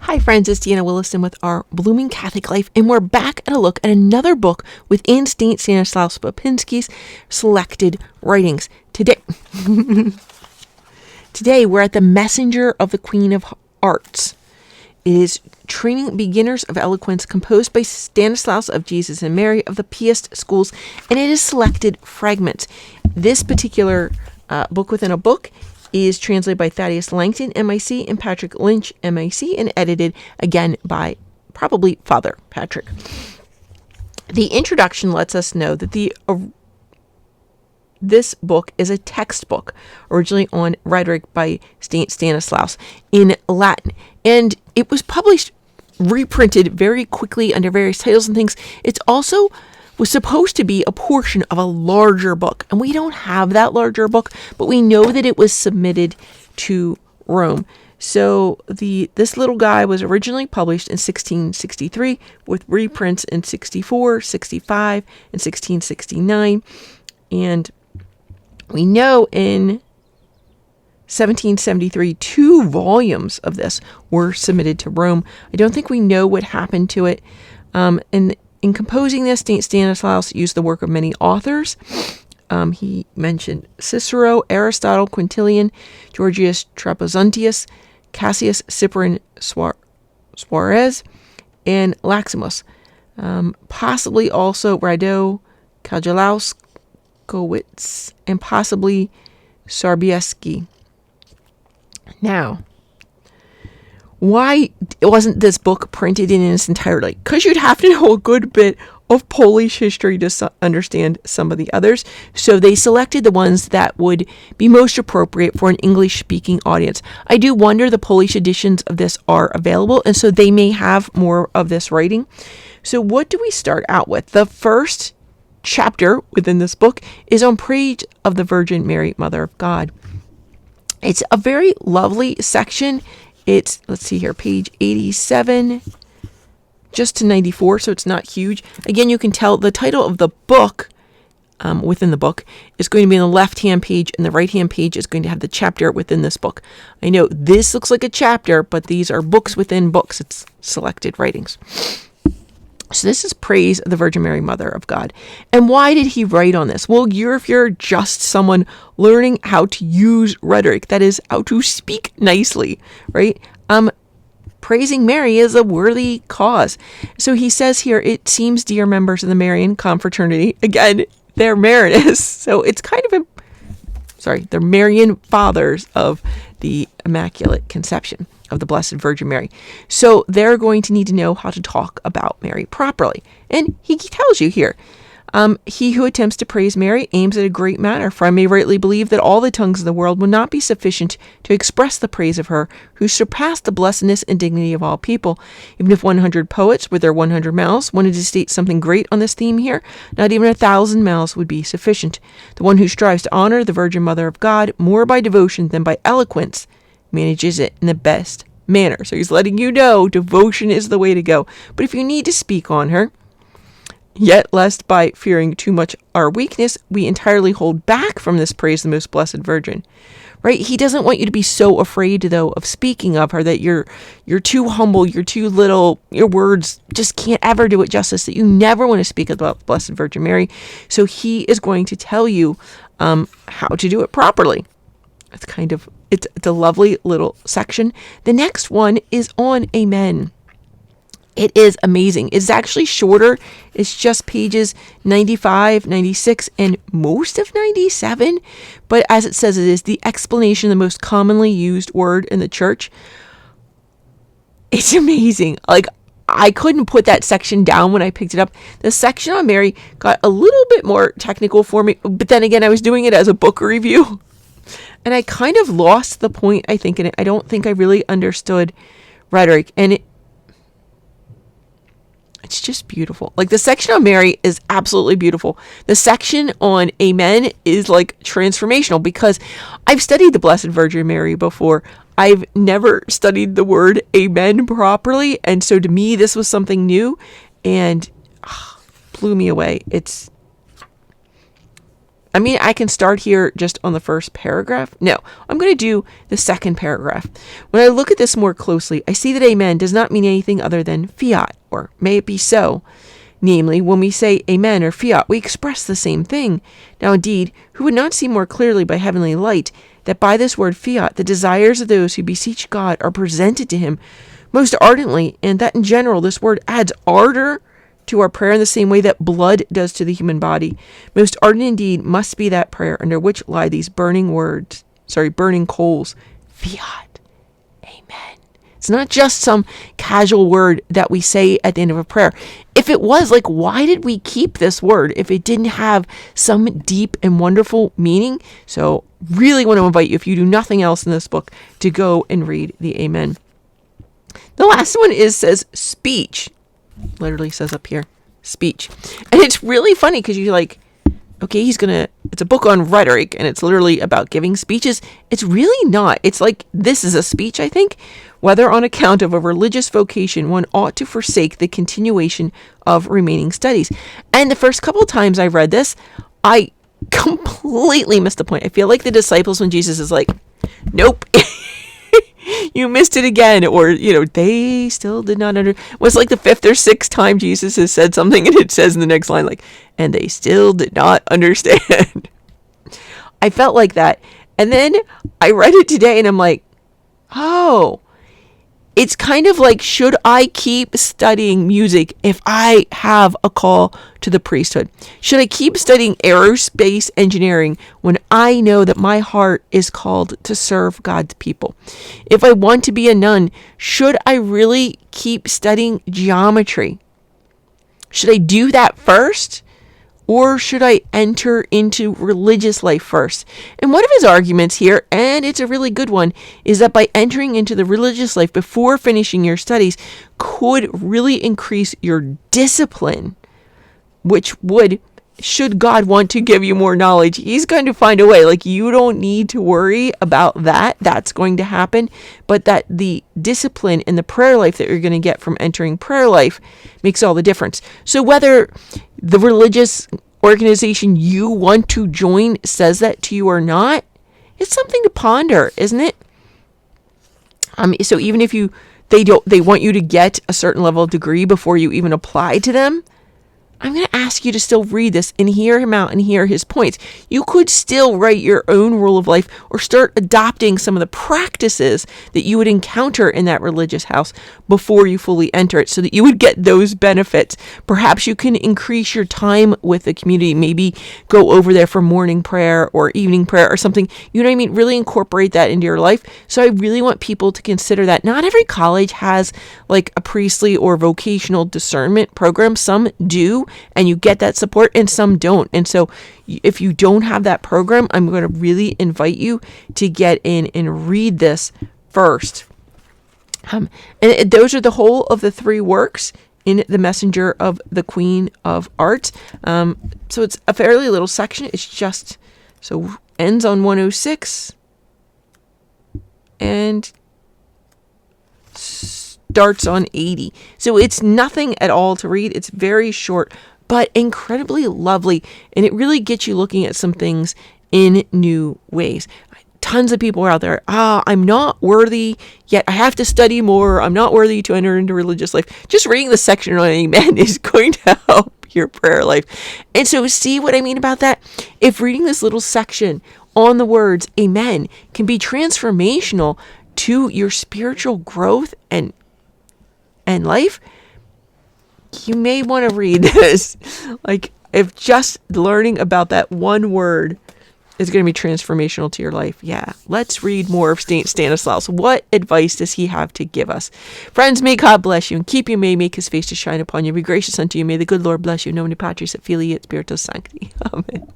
Hi friends, it's Deanna Williston with our Blooming Catholic Life, and we're back at a look at another book within St. Stanislaus Papczyński's selected writings. Today we're at the Messenger of the Queen of Arts. It is Training Beginners of Eloquence, composed by Stanislaus of Jesus and Mary of the Piast schools, and it is selected fragments. This particular book within a book is translated by Thaddaeus Lancton, MIC, and Patrick Lynch, MIC, and edited again by probably Father Patrick. The introduction lets us know that this book is a textbook originally on rhetoric by St. Stanislaus in Latin, and it was published, reprinted very quickly under various titles and things. It's also was supposed to be a portion of a larger book, and we don't have that larger book, but we know that it was submitted to Rome. So this little guy was originally published in 1663 with reprints in 64, 65, and 1669, and we know in 1773 2 volumes of this were submitted to Rome. I don't think we know what happened to it, and in composing this, St. Stanislaus used the work of many authors. He mentioned Cicero, Aristotle, Quintilian, Georgius Trapezuantius, Cassius Cyprian Suarez, and Maximus. Possibly also Rado, Kajalauskowicz, and possibly Sobieski. Now, why wasn't this book printed in its entirety? Because you'd have to know a good bit of Polish history to understand some of the others. So they selected the ones that would be most appropriate for an English-speaking audience. I do wonder the Polish editions of this are available, and so they may have more of this writing. So what do we start out with? The first chapter within this book is on praise of the Virgin Mary, Mother of God. It's a very lovely section. It's, let's see here, page 87, just to 94, so it's not huge. Again, you can tell the title of the book, within the book, is going to be on the left-hand page, and the right-hand page is going to have the chapter within this book. I know this looks like a chapter, but these are books within books. It's selected writings. So this is praise of the Virgin Mary, Mother of God. And why did he write on this? Well, if you're just someone learning how to use rhetoric, that is, how to speak nicely, right? Praising Mary is a worthy cause. So he says here, it seems, dear members of the Marian confraternity, again, they're Marianists, so it's kind of they're Marian Fathers of the Immaculate Conception of the Blessed Virgin Mary. So they're going to need to know how to talk about Mary properly. And he tells you here, he who attempts to praise Mary aims at a great matter, for I may rightly believe that all the tongues of the world will not be sufficient to express the praise of her who surpassed the blessedness and dignity of all people. Even if 100 poets with their 100 mouths wanted to state something great on this theme here, not even 1,000 mouths would be sufficient. The one who strives to honor the Virgin Mother of God more by devotion than by eloquence manages it in the best manner. So he's letting you know devotion is the way to go. But if you need to speak on her, yet lest by fearing too much our weakness, we entirely hold back from this praise the most blessed Virgin. Right? He doesn't want you to be so afraid, though, of speaking of her that you're too humble, you're too little, your words just can't ever do it justice, that you never want to speak about the Blessed Virgin Mary. So he is going to tell you how to do it properly. It's a lovely little section. The next one is on Amen. It is amazing. It's actually shorter. It's just pages 95, 96, and most of 97. But as it says, it is the explanation of the most commonly used word in the church. It's amazing. Like, I couldn't put that section down when I picked it up. The section on Mary got a little bit more technical for me. But then again, I was doing it as a book review. And I kind of lost the point, I think, in it. I don't think I really understood rhetoric. And it's just beautiful. Like, the section on Mary is absolutely beautiful. The section on Amen is like transformational, because I've studied the Blessed Virgin Mary before. I've never studied the word Amen properly. And so to me, this was something new and blew me away. It's I mean, I can start here just on the first paragraph. No, I'm going to do the second paragraph. When I look at this more closely, I see that amen does not mean anything other than fiat, or may it be so. Namely, when we say amen or fiat, we express the same thing. Now, indeed, who would not see more clearly by heavenly light that by this word fiat, the desires of those who beseech God are presented to him most ardently, and that in general this word adds ardor to our prayer in the same way that blood does to the human body. Most ardent indeed must be that prayer under which lie these burning coals. Fiat. Amen. It's not just some casual word that we say at the end of a prayer. If it was, like, why did we keep this word if it didn't have some deep and wonderful meaning? So really want to invite you, if you do nothing else in this book, to go and read the Amen. The last one says speech. Literally says up here, speech. And it's really funny because you're like, okay, it's a book on rhetoric and it's literally about giving speeches. It's really not. It's like, this is a speech, I think. Whether on account of a religious vocation, one ought to forsake the continuation of remaining studies. And the first couple of times I read this, I completely missed the point. I feel like the disciples when Jesus is like, nope. You missed it again, or, they still did not was like the fifth or sixth time Jesus has said something, and it says in the next line, like, and they still did not understand. I felt like that. And then I read it today, and I'm like, oh, it's kind of like, should I keep studying music if I have a call to the priesthood? Should I keep studying aerospace engineering when I know that my heart is called to serve God's people? If I want to be a nun, should I really keep studying geometry? Should I do that first? Or should I enter into religious life first? And one of his arguments here, and it's a really good one, is that by entering into the religious life before finishing your studies could really increase your discipline, which would, should God want to give you more knowledge, he's going to find a way. Like, you don't need to worry about that. That's going to happen. But that the discipline and the prayer life that you're going to get from entering prayer life makes all the difference. So whether the religious organization you want to join says that to you or not, it's something to ponder, isn't it? So even if they want you to get a certain level of degree before you even apply to them, I'm going to ask you to still read this and hear him out and hear his points. You could still write your own rule of life or start adopting some of the practices that you would encounter in that religious house before you fully enter it so that you would get those benefits. Perhaps you can increase your time with the community, maybe go over there for morning prayer or evening prayer or something. You know what I mean? Really incorporate that into your life. So I really want people to consider that. Not every college has like a priestly or vocational discernment program. Some do. And you get that support and some don't. And so if you don't have that program, I'm going to really invite you to get in and read this first. And those are the whole of the 3 works in The Messenger of the Queen of Arts. So it's a fairly little section. It's just, so ends on 106 and starts on 80. So it's nothing at all to read. It's very short, but incredibly lovely. And it really gets you looking at some things in new ways. Tons of people are out there. I'm not worthy yet. I have to study more. I'm not worthy to enter into religious life. Just reading the section on Amen is going to help your prayer life. And so see what I mean about that? If reading this little section on the words Amen can be transformational to your spiritual growth and life, you may want to read this. Like, if just learning about that one word is going to be transformational to your life, yeah, let's read more of Saint Stanislaus. What advice does he have to give us? Friends, may God bless you and keep you. May make his face to shine upon you, be gracious unto you. May the good Lord bless you. In nomine Patris et Filii et Spiritus Sancti. Amen.